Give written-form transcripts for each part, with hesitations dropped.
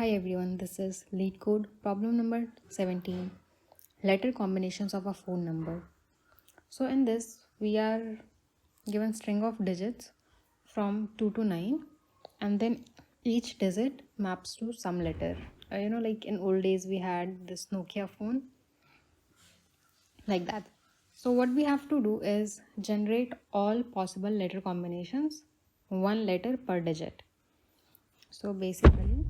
Hi everyone, this is LeetCode problem number 17, letter combinations of a phone number. So in this, we are given string of digits from 2 to 9 and then each digit maps to some letter. Like in old days we had this Nokia phone like that. So what we have to do is generate all possible letter combinations, one letter per digit. So basically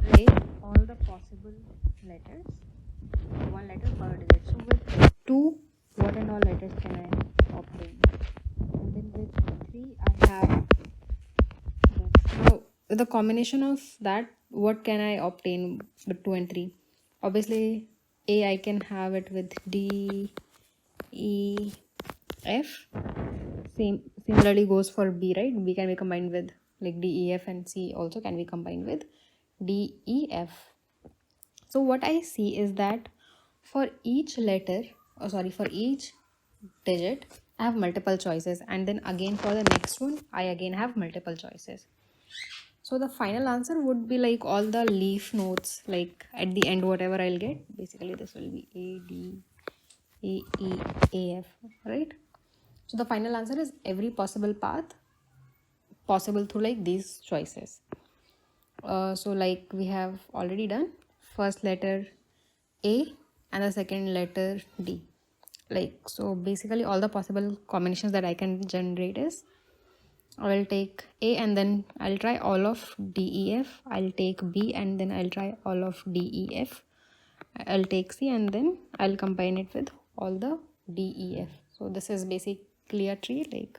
generate all the possible letters, one letter per digit. So with 2, what and all letters can I obtain? And then with 3, I have this. Now, with the combination of that, what can I obtain with 2 and 3? Obviously, A, I can have it with D, E, F. Similarly goes for B, right? B can be combined with like D, E, F, and C also can be combined with D, E, F. So what I see is that for each letter, for each digit, I have multiple choices, and then again for the next one, I again have multiple choices. So the final answer would be like all the leaf notes, like at the end, whatever I'll get. Basically, this will be A, D, E, E, A, F, right? So the final answer is every possible path possible through like these choices. So like we have already done first letter A and the second letter D. Like, so basically all the possible combinations that I can generate is I will take A and then I'll try all of D, E, F. I'll take B and then I'll try all of D, E, F. I'll take C and then I'll combine it with all the D, E, F. So this is basically a tree, like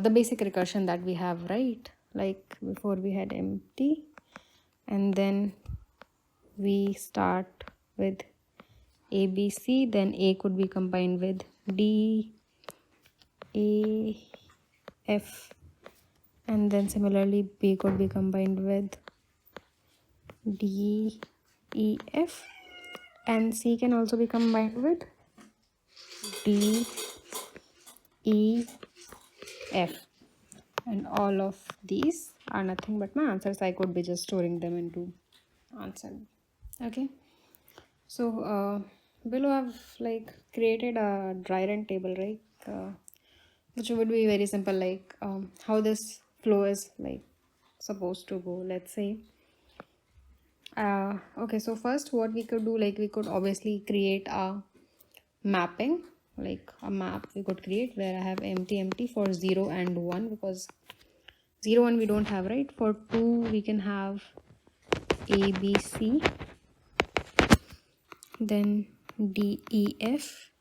the basic recursion that we have, right? Like before we had empty and then we start with A, B, C, then A could be combined with D, A, F, and then similarly B could be combined with D, E, F, and C can also be combined with D, E, F, and all of these are nothing but my answers. I could be just storing them into answer. Okay, so below I've like created a dry run table, right? Which would be very simple, like how this flow is like supposed to go. Let's say okay, so first what we could do, like we could obviously create a mapping, like a map we could create where I have empty for 0 and 1, because 0 1 we don't have, right? For 2 we can have A, B, C, then D, E, F,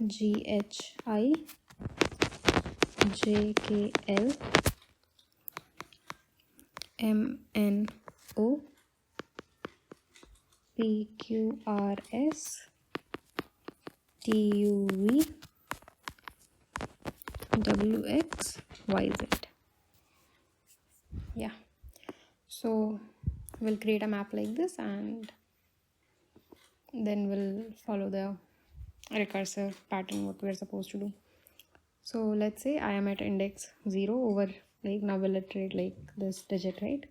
G, H, I, J, K, L, M, N, O, P, Q, R, S, T, U, V, W, X, Y, Z. Yeah, so we'll create a map like this and then we'll follow the recursive pattern what we're supposed to do. So let's say I am at index 0 over, like now we'll iterate like this digit, right?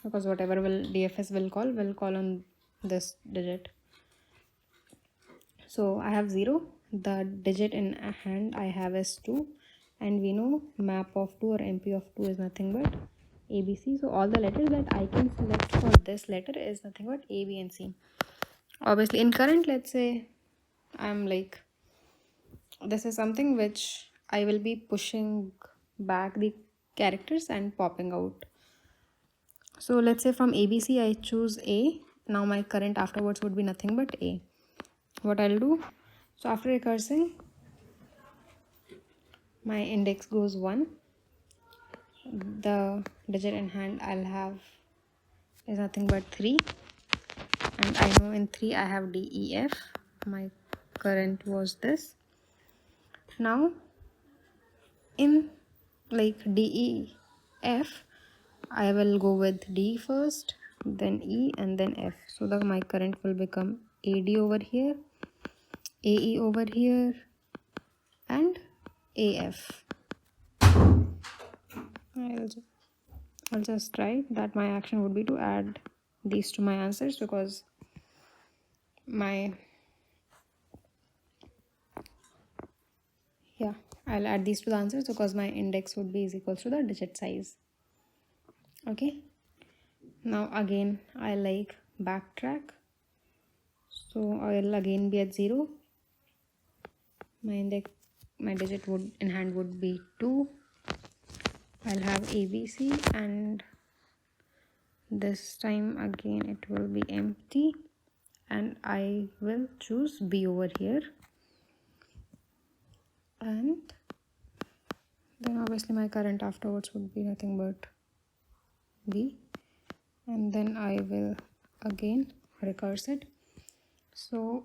Because whatever will DFS will call on this digit. So I have 0, the digit in hand I have is 2, and we know map of 2 or MP of 2 is nothing but ABC. So all the letters that I can select for this letter is nothing but A, B, and C. Obviously in current, let's say I'm like, this is something which I will be pushing back the characters and popping out. So let's say from ABC I choose A. Now my current afterwards would be nothing but A. What I'll do, so after recursing, my index goes 1. The digit in hand I'll have is nothing but 3. And I know in 3 I have D, E, F. My current was this. Now in like D, E, F, I will go with D first, then E, and then F. So my current will become AD over here, AE over here, and AF. I'll just write that my action would be to add these to my answers, because I'll add these to the answers because my index would be is equals to the digit size. Okay, now again I like backtrack, so I'll again be at 0. My digit would in hand would be 2. I'll have ABC, and this time again it will be empty, and I will choose B over here, and then obviously my current afterwards would be nothing but B, and then I will again recurse it. So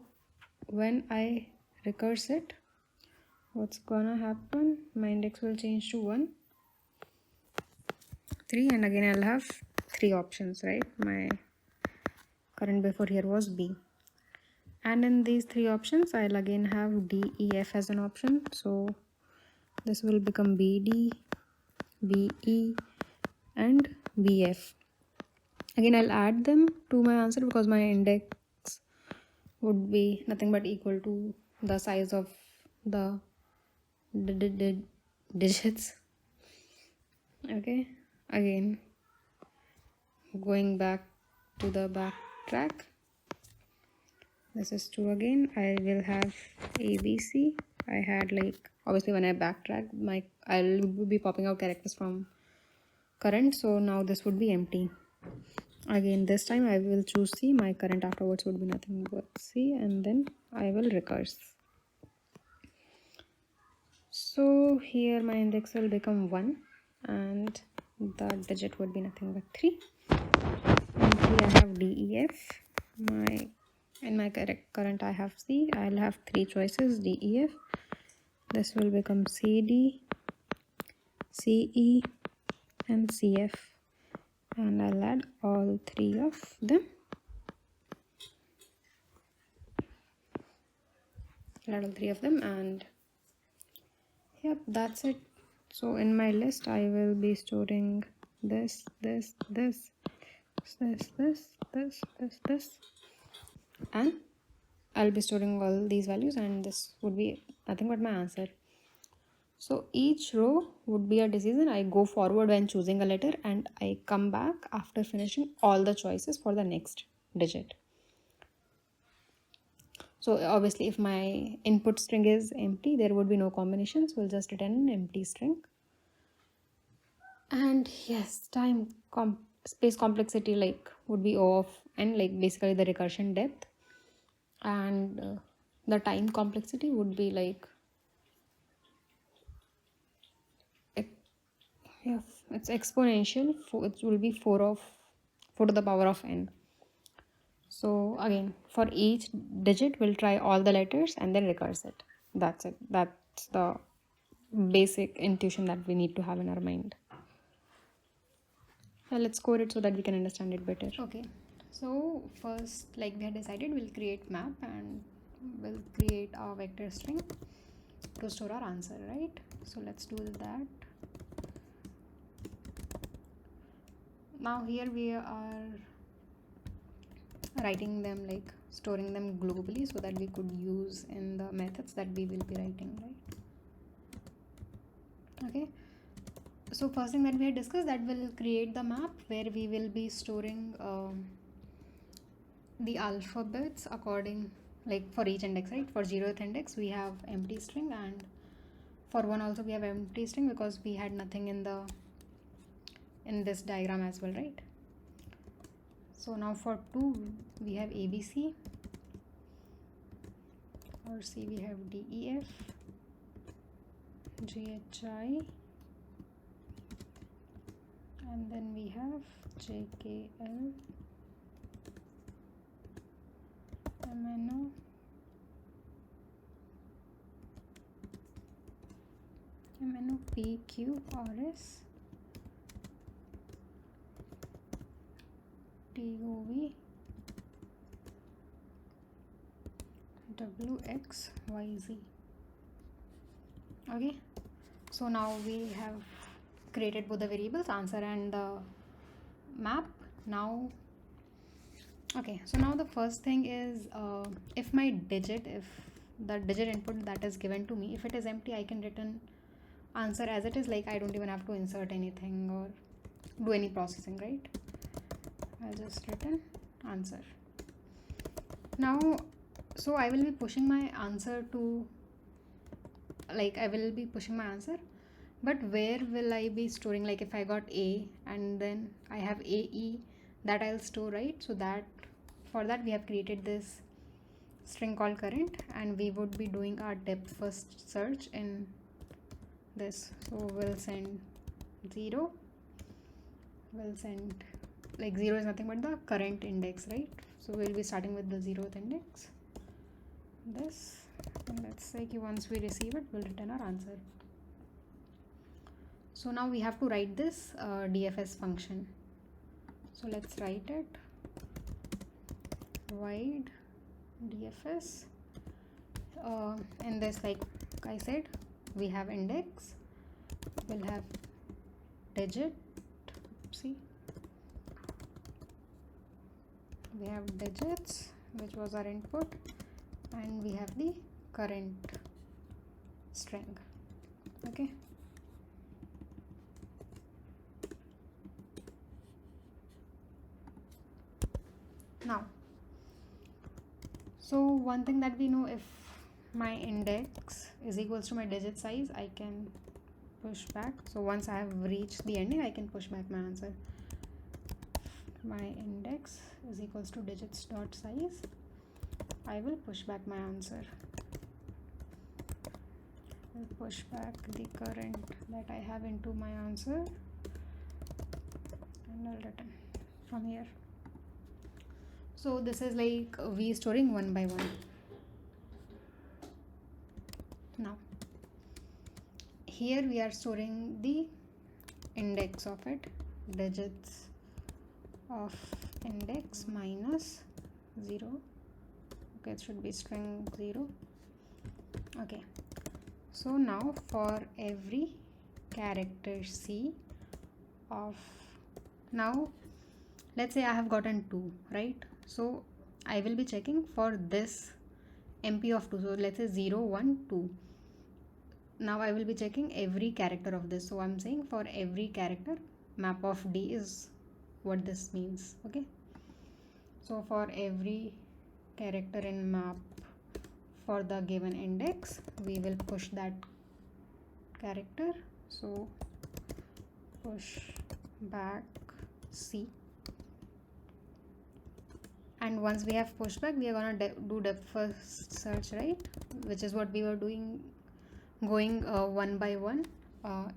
when I recurse it, what's gonna happen, my index will change to 1, 3, and again I'll have 3 options, right? My current before here was B, and in these 3 options I'll again have D, E, F as an option. So this will become BD, BE, and BF. Again I'll add them to my answer because my index would be nothing but equal to the size of the digits. Okay, again going back to the backtrack, this is 2 again. I will have ABC. I had like, obviously when I backtrack, I'll be popping out characters from current, so now this would be empty. Again this time I will choose C. My current afterwards would be nothing but C, and then I will recurse. So here my index will become 1, and the digit would be nothing but 3. And 3 I have D, E, F. In my current I have C. I'll have 3 choices, D, E, F. This will become C, D, C, E, and C, F. And I'll add all 3 of them. And yep, that's it. So in my list I will be storing this, and I'll be storing all these values, and this would be nothing but my answer. So each row would be a decision. I go forward when choosing a letter, and I come back after finishing all the choices for the next digit. So obviously if my input string is empty, there would be no combination, so we'll just return an empty string. And yes, space complexity like would be O of n, like basically the recursion depth, and the time complexity would be like, it's exponential. It will be 4 to the power of n. So again, for each digit we'll try all the letters and then recurse it. That's it. That's the basic intuition that we need to have in our mind. Now let's code it so that we can understand it better. Okay, so first, like we had decided, we'll create map and we'll create a vector string to store our answer, right? So let's do that. Now here we are writing them, like storing them globally so that we could use in the methods that we will be writing, right? Okay, so first thing that we had discussed, that will create the map where we will be storing the alphabets according, like for each index, right? For 0th index we have empty string, and for 1 also we have empty string because we had nothing in this diagram as well, right? So now for 2 we have ABC, for C we have DEF, GHI, and then we have JKL, MNO, PQRS, TOV, WXYZ. Okay, so now we have created both the variables, answer and the map. Now, okay, so now the first thing is if the digit input that is given to me, if it is empty, I can return answer as it is, like I don't even have to insert anything or do any processing, right? I'll just return answer. Now, so I will be pushing my answer to, like I will be pushing my answer, but where will I be storing? Like if I got A and then I have AE, that I'll store, right? So that for that we have created this string called current, and we would be doing our depth first search in this. So we'll send 0, we'll send, like 0 is nothing but the current index, right? So we'll be starting with the 0th index, this, and let's say once we receive it, we'll return our answer. So now we have to write this DFS function. So let's write it, void DFS. In this, like I said, we have index, we'll have digit, see, we have digits, which was our input, and we have the current string. Okay, now, so one thing that we know, if my index is equals to my digit size, I can push back. So once I have reached the ending, I can push back my answer. My index is equals to digits dot size, I will push back my answer. I'll push back the current that I have into my answer, and I'll return from here. So this is like we storing one by one. Now here we are storing the index of it, digits of index minus 0. Okay, it should be string 0. Okay, so now for every character C of, now let's say I have gotten 2, right? So I will be checking for this MP of 2. So let's say 0, 1, 2. Now I will be checking every character of this. So I'm saying for every character, map of D is what this means. Okay, so for every character in map for the given index, we will push that character. So push back C, and once we have pushed back, we are gonna do depth first search, right? Which is what we were doing, going one by one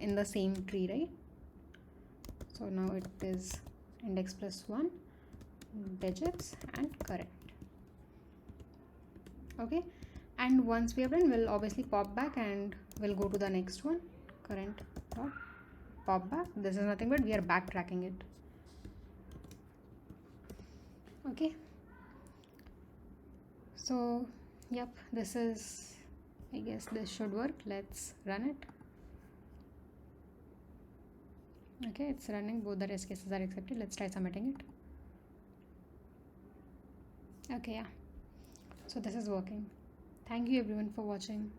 in the same tree, right? So now it is index plus 1, digits, and current. Okay, and once we have done, we'll obviously pop back and we'll go to the next one, current dot pop back. This is nothing but we are backtracking it. Okay, so yep, this is, I guess this should work. Let's run it. Okay, it's running, both the test cases are accepted. Let's try submitting it. Okay, yeah, so this is working. Thank you everyone for watching.